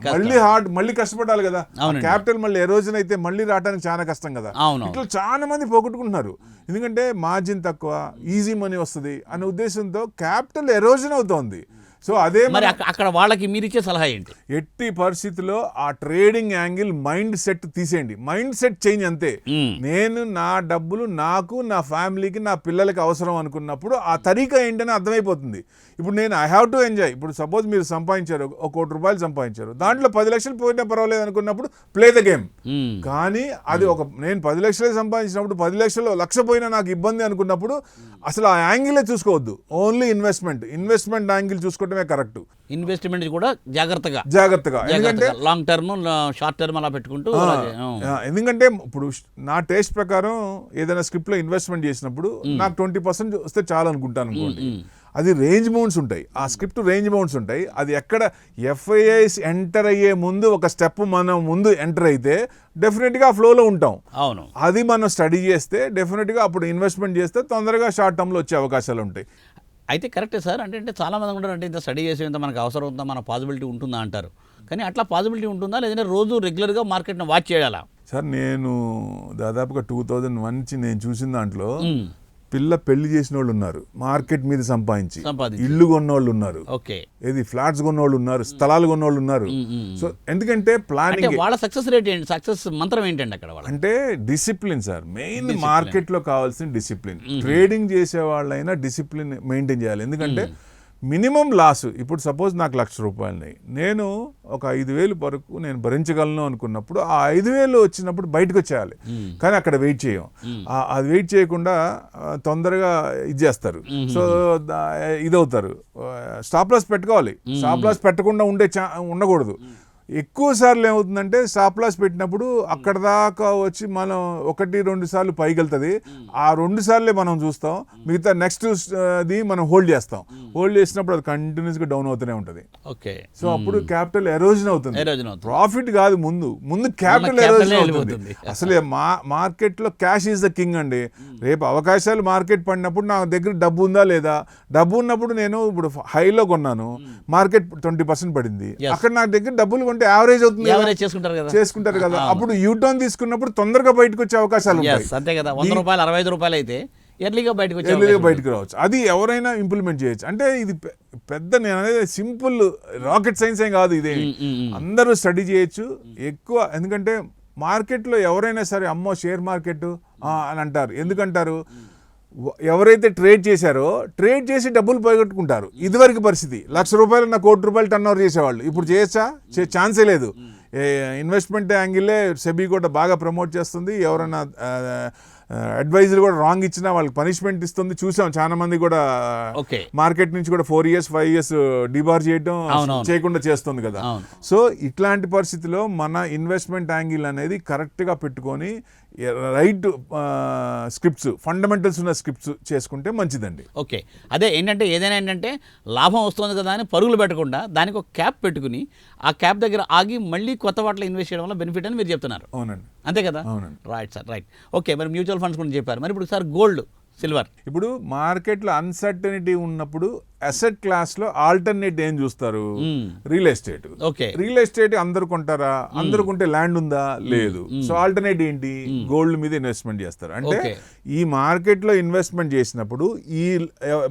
మళ్ళీ కష్టపడాలి కదా. క్యాపిటల్ మళ్ళీ ఎరోజన్ అయితే మళ్ళీ రావడానికి చాలా కష్టం కదా. ఇట్లా చాలా మంది పోగొట్టుకుంటున్నారు. ఎందుకంటే మార్జిన్ తక్కువ, ఈజీ మనీ వస్తుంది అనే ఉద్దేశంతో క్యాపిటల్ ఎరోజన్ అవుతోంది. సో అదే మరి అక్కడ వాళ్ళకి మీరు ఇచ్చే సలహా ఏంటి? ఎట్టి పరిస్థితిలో ఆ ట్రేడింగ్ యాంగిల్ మైండ్ సెట్ తీసేయండి. మైండ్ సెట్ చేంజ్ అంతే. నేను నా డబ్బులు నాకు, నా ఫ్యామిలీకి, నా పిల్లలకి అవసరం అనుకున్నప్పుడు ఆ తరీకా ఏంటని అర్థమైపోతుంది. ఇప్పుడు నేను ఐ హ్యావ్ టు ఎంజాయ్. ఇప్పుడు సపోజ్ మీరు సంపాదించారు, 1 కోటి రూపాయలు సంపాదించారు, దాంట్లో 10 లక్షలు పోయినా పర్వాలేదు అనుకున్నప్పుడు ప్లే ద గేమ్. కానీ అది నేను 10 లక్షలే సంపాదించినప్పుడు 10 లక్షలు 1,00,000 పోయినా నాకు ఇబ్బంది అనుకున్నప్పుడు అసలు ఆ యాంగిలే చూసుకోవద్దు. ఓన్లీ ఇన్వెస్ట్మెంట్ యాంగిల్ చూసుకోవటమే కరెక్ట్. ఇన్వెస్ట్మెంట్ కూడా జాగ్రత్తగా, ఎందుకంటే లాంగ్ టర్మ్, షార్ట్ టర్మ్ అలా పెట్టుకుంటూ. ఎందుకంటే ఇప్పుడు నా టేస్ట్ ప్రకారం ఏదైనా స్క్రిప్ట్ లో ఇన్వెస్ట్మెంట్ చేసినప్పుడు నాకు 20% వస్తే చాలు అనుకుంటాను అనుకోండి. అది రేంజ్ బౌండ్స్ ఉంటాయి, ఆ స్క్రిప్ట్ రేంజ్ బౌండ్స్ ఉంటాయి. అది ఎక్కడ ఎఫ్ఐఐస్ ఎంటర్ అయ్యే ముందు ఒక స్టెప్ మనం ముందు ఎంటర్ అయితే డెఫినెట్గా ఆ ఫ్లోలో ఉంటాం. అవును, అది మనం స్టడీ చేస్తే డెఫినెట్గా అప్పుడు ఇన్వెస్ట్మెంట్ చేస్తే తొందరగా షార్ట్ టర్మ్లో వచ్చే అవకాశాలు ఉంటాయి. అయితే కరెక్టే సార్. అంటే చాలా మంది కూడా అంటే ఇంత స్టడీ చేసేంత మనకు అవసరం ఉందా, మన పాసిబిలిటీ ఉంటుందా అంటారు. కానీ అట్లా పాసిబిలిటీ ఉంటుందా, లేదంటే రోజు రెగ్యులర్గా మార్కెట్ని వాచ్ చేయాలా? సార్ నేను దాదాపుగా 2001 నుంచి నేను చూసిన దాంట్లో పెళ్లి చేసిన వాళ్ళు ఉన్నారు, మార్కెట్ మీద సంపాదించి ఇల్లు కొన్నోళ్ళు ఉన్నారు, ఏది ఫ్లాట్స్ కొన్నోళ్ళు ఉన్నారు, స్థలాలు కొన్నోళ్ళు ఉన్నారు. సో ఎందుకంటే ప్లానింగ్, వాళ్ళ సక్సెస్ రేట్ ఏంటి, సక్సెస్ మంత్రం ఏంటండి అక్కడ? అంటే డిసిప్లిన్ సార్. మెయిన్ మార్కెట్ లో కావాల్సిన డిసిప్లిన్. ట్రేడింగ్ చేసే వాళ్ళైనా డిసిప్లిన్ మెయింటైన్ చేయాలి. ఎందుకంటే మినిమం లాస్, ఇప్పుడు సపోజ్ నాకు 1,00,000 రూపాయలున్నాయి, నేను ఒక 5,000 వరకు నేను భరించగలను అనుకున్నప్పుడు ఆ 5,000 వచ్చినప్పుడు బయటకు వచ్చేయాలి. కానీ అక్కడ వెయిట్ చేయం. అది వెయిట్ చేయకుండా తొందరగా ఇది చేస్తారు. సో ఇదవుతారు. స్టాప్ లాస్ పెట్టుకోవాలి. స్టాప్ లాస్ పెట్టకుండా ఉండకూడదు. ఎక్కువ సార్లు ఏమవుతుందంటే స్టాప్ లాస్ పెట్టినప్పుడు అక్కడ దాకా వచ్చి మనం 1-2 సార్లు పైకి వెళ్తుంది, ఆ 2 సార్లే మనం చూస్తాం, మిగతా నెక్స్ట్ ది మనం హోల్డ్ చేస్తాం. హోల్డ్ చేసినప్పుడు అది కంటిన్యూస్గా డౌన్ అవుతూనే ఉంటుంది. ఓకే. సో అప్పుడు క్యాపిటల్ ఎరోజన్ అవుతుంది, ప్రాఫిట్ కాదు, ముందు క్యాపిటల్ ఎరోజన్ అవుతుంది. అసలే మార్కెట్లో క్యాష్ ఈజ్ ద కింగ్ అండి. రేపు అవకాశాలు మార్కెట్ పడినప్పుడు నా దగ్గర డబ్బు ఉందా లేదా, డబ్బు ఉన్నప్పుడు నేను ఇప్పుడు హైలో కొన్నాను, మార్కెట్ 20% పడింది, అక్కడ నా దగ్గర డబ్బులు కొంటే యావరేజ్ అవుతుంది, చేసుకుంటారు కదా. అప్పుడు యూటర్న్ తీసుకున్నప్పుడు తొందరగా బయటకు వచ్చే అవకాశాలు ఉంటాయి. అంతే కదా, 100 రూపాయలు 65 రూపాయలు అయితే ఎర్లీగా బయటకు రావచ్చు. అది ఎవరైనా ఇంప్లిమెంట్ చేయొచ్చు. అంటే ఇది పెద్ద, నేను అనేది సింపుల్ రాకెట్ సైన్స్ ఏం కాదు, ఇదే అందరూ స్టడీ చేయొచ్చు ఎక్కువ. ఎందుకంటే మార్కెట్లో ఎవరైనా సరే అమ్మో షేర్ మార్కెట్ అని అంటారు. ఎందుకంటారు, ఎవరైతే ట్రేడ్ చేశారో ట్రేడ్ చేసి డబ్బులు పోగొట్టుకుంటారు. ఇదివరకు పరిస్థితి ₹1,00,000 నా ₹1,00,00,000 టర్న్ ఓవర్ చేసేవాళ్ళు, ఇప్పుడు చేయొచ్చా? ఛాన్సే లేదు. ఇన్వెస్ట్మెంట్ యాంగిల్లే సెబీ కూడా బాగా ప్రమోట్ చేస్తుంది. ఎవరైనా అడ్వైజర్ కూడా రాంగ్ ఇచ్చినా వాళ్ళకి పనిష్మెంట్ ఇస్తుంది. చూసాం చాలా మంది కూడా మార్కెట్ నుంచి కూడా 4 years 5 years డిబార్ చేయకుండా చేస్తుంది కదా. సో ఇట్లాంటి పరిస్థితిలో మన ఇన్వెస్ట్మెంట్ యాంగిల్ అనేది కరెక్ట్గా పెట్టుకొని రైట్ స్క్రిప్ట్స్, ఫండమెంటల్స్ ఉన్న స్క్రిప్ట్స్ చేసుకుంటే మంచిదండి. ఓకే. అదే ఏంటంటే ఏదైనా ఏంటంటే లాభం వస్తుంది కదా అని పరుగులు పెట్టకుండా దానికి ఒక క్యాప్ పెట్టుకుని ఆ క్యాప్ దగ్గర ఆగి మళ్ళీ కొత్త వాటిలో ఇన్వెస్ట్ చేయడం వల్ల బెనిఫిట్ అని మీరు చెప్తున్నారు. అవునండి. అంతే కదా. అవునండి. Right sir, right. ఓకే, మరి మ్యూచువల్ ఫండ్స్ గురించి చెప్పారు. మరి ఇప్పుడు సార్ గోల్డ్, సిల్వర్, ఇప్పుడు మార్కెట్లో అన్సర్టనిటీ ఉన్నప్పుడు అసెట్ క్లాస్లో ఆల్టర్నేట్ ఏం చూస్తారు? Real estate. Okay. Real estate అందరు కొంటారా? అందరు కొంటే ల్యాండ్ ఉందా? లేదు. సో ఆల్టర్నేట్ ఏంటి? గోల్డ్ మీద ఇన్వెస్ట్మెంట్ చేస్తారు. అంటే ఈ మార్కెట్లో ఇన్వెస్ట్మెంట్ చేసినప్పుడు, ఈ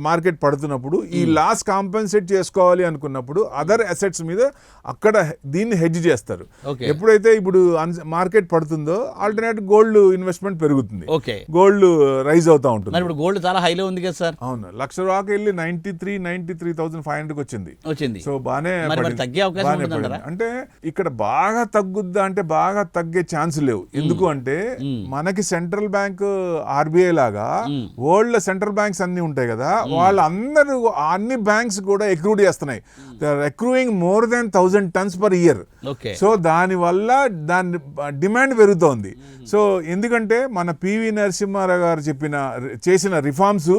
మార్కెట్ పడుతున్నప్పుడు ఈ లాస్ కాంపెన్సేట్ చేసుకోవాలి అనుకున్నప్పుడు అదర్ అసెట్స్ మీద అక్కడ దీన్ని హెడ్జ్ చేస్తారు. ఎప్పుడైతే ఇప్పుడు మార్కెట్ పడుతుందో ఆల్టర్నేట్ గోల్డ్ ఇన్వెస్ట్మెంట్ పెరుగుతుంది, గోల్డ్ రైజ్ అవుతా ఉంటుంది. ఇప్పుడు గోల్డ్ చాలా హైలో ఉంది కదా సార్. అవును, ₹1,00,000 వెళ్ళి 93,500 వచ్చింది. సో బానే తగ్గే అవకాశం. అంటే ఇక్కడ బాగా తగ్గుద్దా అంటే బాగా తగ్గే ఛాన్స్ లేవు. ఎందుకు అంటే మనకి సెంట్రల్ బ్యాంక్ ఆర్బీఐ లాగా వరల్డ్ లో సెంట్రల్ బ్యాంక్స్ అన్ని ఉంటాయి కదా, వాళ్ళందరూ అన్ని బ్యాంక్స్ కూడా ఎక్రూడ్ చేస్తున్నాయి. Accruing more than 1,000 tons per year. So దాని వల్ల దాని డిమాండ్ పెరుగుతోంది. సో ఎందుకంటే మన పివి నరసింహారావు గారు చేసిన రిఫార్మ్స్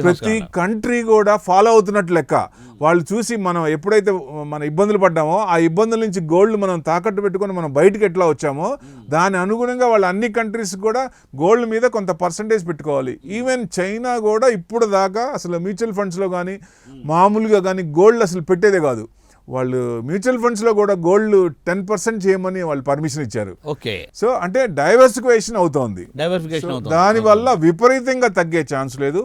ప్రతి కంట్రీ కూడా ఫాలో అవుతున్నట్టు లెక్క. వాళ్ళు చూసి మనం ఎప్పుడైతే మన ఇబ్బందులు పడ్డామో ఆ ఇబ్బందుల నుంచి గోల్డ్ మనం తాకట్టు పెట్టుకొని మనం బయటకు ఎట్లా వచ్చామో దాని అనుగుణంగా వాళ్ళు అన్ని కంట్రీస్ కూడా గోల్డ్ మీద కొంత పర్సంటేజ్ పెట్టుకోవాలి. ఈవెన్ చైనా కూడా ఇప్పుడు దాకా అసలు మ్యూచువల్ ఫండ్స్లో కానీ మామూలుగా కానీ గోల్డ్ అసలు పెట్టేదే కాదు. వాళ్ళు మ్యూచువల్ ఫండ్స్లో కూడా గోల్డ్ 10% చేయమని వాళ్ళు పర్మిషన్ ఇచ్చారు. ఓకే. సో అంటే డైవర్సిఫికేషన్ అవుతోంది. దానివల్ల విపరీతంగా తగ్గే ఛాన్స్ లేదు.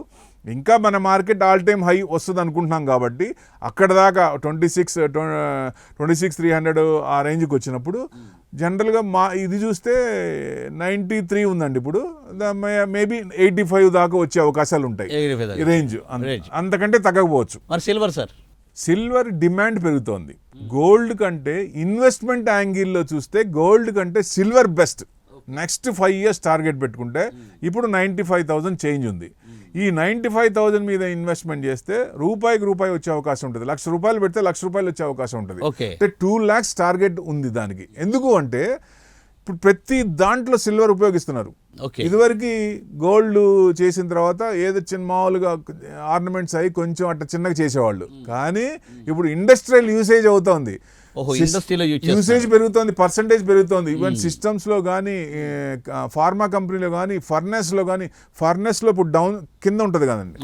ఇంకా మన మార్కెట్ ఆల్ టైమ్ హై వస్తుంది అనుకుంటున్నాం కాబట్టి అక్కడ దాకా 26,300 ఆ రేంజ్కి వచ్చినప్పుడు జనరల్గా ఇది చూస్తే 93 ఉందండి. ఇప్పుడు మేబీ 85 దాకా వచ్చే అవకాశాలు ఉంటాయి. రేంజ్ అంతకంటే తగ్గకపోవచ్చు. మరి సిల్వర్ సార్? సిల్వర్ డిమాండ్ పెరుగుతోంది. గోల్డ్ కంటే ఇన్వెస్ట్మెంట్ యాంగిల్లో చూస్తే గోల్డ్ కంటే silver best. Next 5 years target పెట్టుకుంటే ఇప్పుడు 95,000 చేంజ్ ఉంది. ఈ 95,000 మీద ఇన్వెస్ట్మెంట్ చేస్తే రూపాయికి రూపాయి వచ్చే అవకాశం ఉంటుంది. ₹1,00,000 పెడితే ₹1,00,000 వచ్చే అవకాశం ఉంటుంది. అంటే 2 lakhs టార్గెట్ ఉంది దానికి. ఎందుకు అంటే ఇప్పుడు ప్రతి దాంట్లో సిల్వర్ ఉపయోగిస్తున్నారు. ఇదివరకు గోల్డ్ చేసిన తర్వాత ఏదో చిన్న మామూలుగా ఆర్నమెంట్స్ అయ్యి కొంచెం అట్లా చిన్నగా చేసేవాళ్ళు, కానీ ఇప్పుడు ఇండస్ట్రియల్ యూసేజ్ అవుతోంది. యూసేజ్ పెరుగుతోంది, పర్సంటేజ్ పెరుగుతోంది. ఈవెన్ సిస్టమ్స్ లో కానీ ఫార్మా కంపెనీలో కానీ ఫర్నెస్ లో ఇప్పుడు డౌన్ కింద ఉంటుంది కదండి,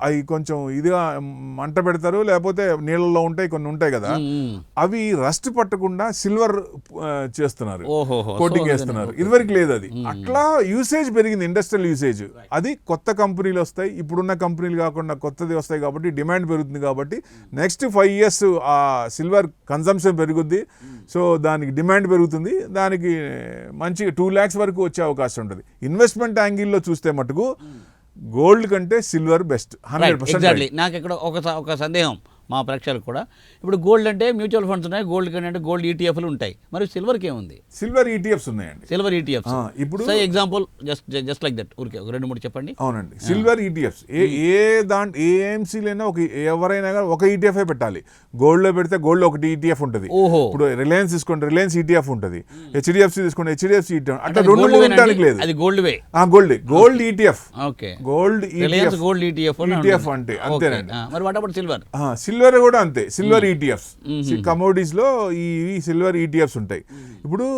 అవి కొంచెం ఇదిగా మంట పెడతారు, లేకపోతే నీళ్ళలో ఉంటాయి, కొన్ని ఉంటాయి కదా, అవి రస్ట్ పట్టకుండా సిల్వర్ చేస్తున్నారు, కోటింగ్ చేస్తున్నారు. ఇదివరకు లేదు అది. అట్లా యూసేజ్ పెరిగింది, ఇండస్ట్రియల్ యూసేజ్. అది కొత్త కంపెనీలు వస్తాయి, ఇప్పుడున్న కంపెనీలు కాకుండా కొత్తది వస్తాయి కాబట్టి డిమాండ్ పెరుగుతుంది. కాబట్టి నెక్స్ట్ 5 years ఆ సిల్వర్ కన్సంప్షన్ పెరుగుద్ది. సో దానికి డిమాండ్ పెరుగుతుంది, దానికి మంచిగా 2 lakhs వరకు వచ్చే అవకాశం ఉంటుంది. ఇన్వెస్ట్మెంట్ యాంగిల్లో చూస్తే మటుకు గోల్డ్ కంటే సిల్వర్ బెస్ట్ 100%. నాకు ఇక్కడ ఒక సందేహం, మా ప్రేక్షకులకు కూడా. ఇప్పుడు గోల్డ్ అంటే మ్యూచువల్ ఫండ్స్ ఉన్నాయి, గోల్డ్ కంటే గోల్డ్ ఈటీఎఫ్లు ఉంటాయి, మరి సిల్వర్కి ఏముంది? సిల్వర్ ఈటీఎఫ్స్ ఉన్నాయండి. సిల్వర్ ఈటీఎఫ్స్ ఇప్పుడు సై ఎగ్జాంపుల్ జస్ట్ లైక్ దట్ ఊరికే ఒక 2-3 చెప్పండి. అవునండి, సిల్వర్ ఈటీఎఫ్స్ ఏఎంసీలైనా ఎవరైనా ఒక ఈటీఎఫ్ పెట్టాలి. గోల్డ్ లో పెడితే గోల్డ్ ఒకటి ఈటీఎఫ్ ఉంటుంది. ఓహో, ఇప్పుడు రిలయన్స్ తీసుకోండి, రిలయన్స్ ఈటీఎఫ్ ఉంటుంది. హెచ్డిఎఫ్సి తీసుకోండి, హెచ్డిఎఫ్సి ఈటీఎఫ్. అట్లా 2-3 ఉండడానికి లేదు. అది gold way. Gold ETF. Okay, gold Reliance gold ETF అంటే అంతేనండి. మరి వాట్ అబౌట్ సిల్వర్? సిల్వర్ కూడా అంతే, సిల్వర్ ఈటీఎఫ్స్. కమోడిటీస్ లో ఈ సిల్వర్ ఈటీఎఫ్స్ ఉంటాయి. ఇప్పుడు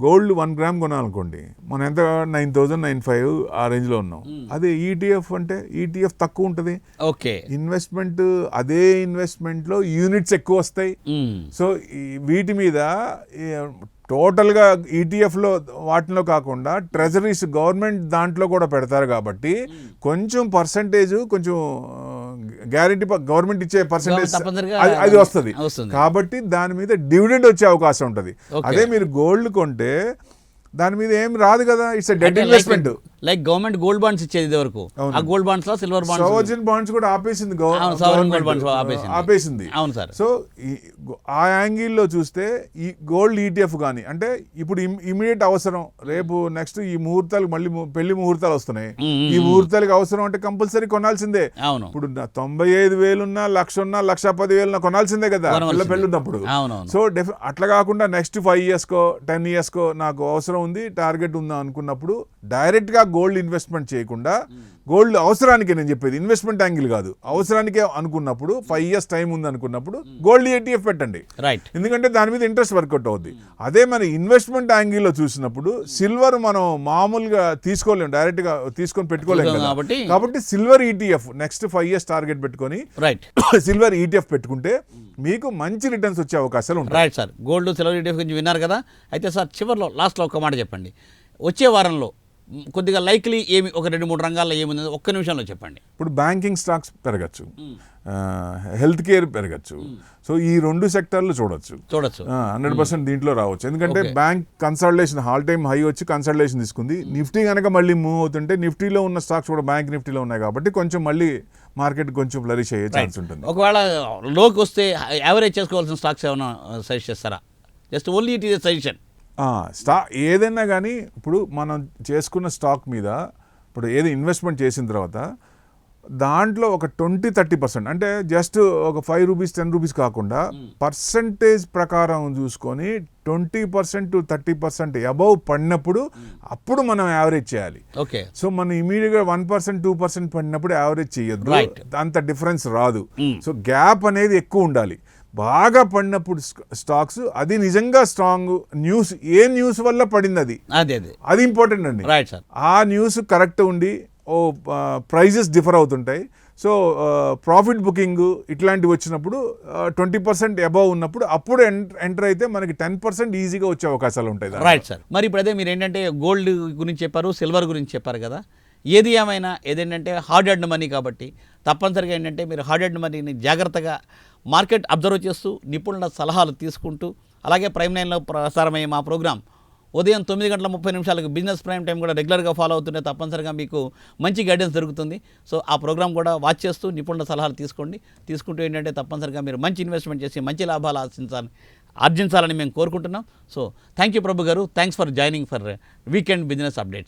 గోల్డ్ 1 గ్రామ్ కొనాలనుకోండి, మనం ఎంత 9,905 ఆ రేంజ్ లో ఉన్నాం. అదే ఈటీఎఫ్ అంటే ఈటీఎఫ్ తక్కువ ఉంటుంది. ఓకే, ఇన్వెస్ట్మెంట్ అదే ఇన్వెస్ట్మెంట్ లో యూనిట్స్ ఎక్కువ వస్తాయి. సో వీటి మీద టోటల్గా ఈటీఎఫ్లో వాటిలో కాకుండా ట్రెజరీస్ గవర్నమెంట్ దాంట్లో కూడా పెడతారు కాబట్టి కొంచెం పర్సంటేజ్, కొంచెం గ్యారెంటీ గవర్నమెంట్ ఇచ్చే పర్సంటేజ్ అది వస్తుంది. కాబట్టి దాని మీద డివిడెండ్ వచ్చే అవకాశం ఉంటుంది. అదే మీరు గోల్డ్ కొంటే దాని మీద ఏం రాదు కదా, it's dead investment. Like government gold bonds ఇచ్చేది ఇది వరకు, ఆ గోల్డ్ బాండ్స్ లో సిల్వర్ బాండ్స్, సోవరిన్ బాండ్స్ కూడా ఆపేసింది ఆపేసింది. అవును సార్. సో ఆ యాంగిల్లో చూస్తే ఈ గోల్డ్ ఈటీఎఫ్ కానీ, అంటే ఇప్పుడు ఇమీడియట్ అవసరం, రేపు నెక్స్ట్ ఈ ముహూర్తాలకు మళ్ళీ పెళ్లి ముహూర్తాలు వస్తున్నాయి, ఈ ముహూర్తాలకు అవసరం అంటే కంపల్సరీ కొనాల్సిందే. ఇప్పుడు 95,000 ఉన్నా, 1,00,000 ఉన్నా, 1,10,000 కొనాల్సిందే కదా పెళ్ళి ఉన్నప్పుడు. సో అట్లా కాకుండా నెక్స్ట్ 5 years కో 10 years కో నాకు అవసరం ఉంది, టార్గెట్ ఉందా అనుకున్నప్పుడు డైరెక్ట్ గా గోల్డ్ ఇన్వెస్ట్మెంట్ చేయకుండా, గోల్డ్ అవసరానికే నేను చెప్పేది, ఇన్వెస్ట్మెంట్ యాంగిల్ కాదు, అవసరానికే అనుకున్నప్పుడు 5 years టైం ఉంది అనుకున్నప్పుడు గోల్డ్ ఈటీఎఫ్ పెట్టండి. ఎందుకంటే దాని మీద ఇంట్రెస్ట్ వర్కౌట్ అవుద్ది. అదే మన ఇన్వెస్ట్మెంట్ యాంగిల్లో చూసినప్పుడు సిల్వర్ మనం మామూలుగా తీసుకోలేము, డైరెక్ట్ గా తీసుకొని పెట్టుకోలేము కాబట్టి silver ETF next 5 years target పెట్టుకొని సిల్వర్ ఈటీఎఫ్ పెట్టుకుంటే మీకు మంచి రిటర్న్స్ వచ్చే అవకాశాలు ఉంటాయి. Right sir, gold silver ETF గురించి విన్నారు కదా. అయితే సార్ చివరిలో లాస్ట్లో ఒక మాట చెప్పండి, వచ్చే వారంలో కొద్దిగా లైక్లీ ఏమి ఒక 2-3 రంగాల్లో ఏముంది ఒక్క నిమిషంలో చెప్పండి. ఇప్పుడు బ్యాంకింగ్ స్టాక్స్ పెరగచ్చు, హెల్త్ కేర్ పెరగచ్చు. సో ఈ 2 సెక్టార్లు చూడొచ్చు 100% దీంట్లో రావచ్చు. ఎందుకంటే bank consultation all time high వచ్చి కన్సల్టేషన్ తీసుకుంది. నిఫ్టీ కనుక మళ్ళీ మూవ్ అవుతుంటే నిఫ్టీలో ఉన్న స్టాక్స్ కూడా బ్యాంక్ నిఫ్టీలో ఉన్నాయి కాబట్టి కొంచెం మళ్ళీ మార్కెట్ కొంచెం ఫ్లరిష్ అయ్యే ఛాన్స్ ఉంటుంది. ఒకవేళ లోకి వస్తే యావరేజ్ చేసుకోవాల్సిన స్టాక్స్ ఏమైనా సజెస్ట్ చేస్తారా? Just only it is suggestion. ఏదైనా కానీ ఇప్పుడు మనం చేసుకున్న స్టాక్ మీద ఇప్పుడు ఏది ఇన్వెస్ట్మెంట్ చేసిన తర్వాత దాంట్లో ఒక 20-30% అంటే జస్ట్ ఒక 5 రూపీస్ 10 రూపీస్ కాకుండా పర్సంటేజ్ ప్రకారం చూసుకొని 20% to 30% అబౌవ్ పడినప్పుడు అప్పుడు మనం యావరేజ్ చేయాలి. ఓకే, సో మనం ఇమీడియట్గా 1% 2% పడినప్పుడు యావరేజ్ చేయొద్దు, అంత డిఫరెన్స్ రాదు. సో గ్యాప్ అనేది ఎక్కువ ఉండాలి. బాగా పడినప్పుడు స్టాక్స్ అది నిజంగా స్ట్రాంగ్ న్యూస్, ఏ న్యూస్ వల్ల పడింది అది ఇంపార్టెంట్ అండి. ఆ న్యూస్ కరెక్ట్ ఉండి ప్రైజెస్ డిఫర్ అవుతుంటాయి. సో ప్రాఫిట్ బుకింగ్ ఇట్లాంటివి వచ్చినప్పుడు 20% అబౌవ్ ఉన్నప్పుడు అప్పుడు ఎంటర్ అయితే మనకి 10% ఈజీగా వచ్చే అవకాశాలు ఉంటాయి. Right sir. మరి ఇప్పుడు అదే మీరు ఏంటంటే గోల్డ్ గురించి చెప్పారు, సిల్వర్ గురించి చెప్పారు కదా. ఏది ఏమైనా ఏదేంటంటే హార్డ్ ఎర్న్డ్ మనీ కాబట్టి తప్పనిసరిగా ఏంటంటే మీరు హార్డ్ ఎర్న్డ్ మనీని జాగ్రత్తగా మార్కెట్ అబ్జర్వ్ చేస్తూ నిపుణుల సలహాలు తీసుకుంటూ, అలాగే ప్రైమ్ 9లో ప్రసారమయ్యే మా ప్రోగ్రాం ఉదయం 9:30 బిజినెస్ ప్రైమ్ టైం కూడా రెగ్యులర్గా ఫాలో అవుతుంటే తప్పనిసరిగా మీకు మంచి గైడెన్స్ దొరుకుతుంది. సో ఆ ప్రోగ్రామ్ కూడా వాచ్ చేస్తూ నిపుణుల సలహాలు తీసుకుంటూ ఏంటంటే తప్పనిసరిగా మీరు మంచి ఇన్వెస్ట్మెంట్ చేసి మంచి లాభాలు ఆర్జించాలని మేము కోరుకుంటున్నాం. సో థ్యాంక్ యూ ప్రభు గారు, thanks for joining for weekend business updates.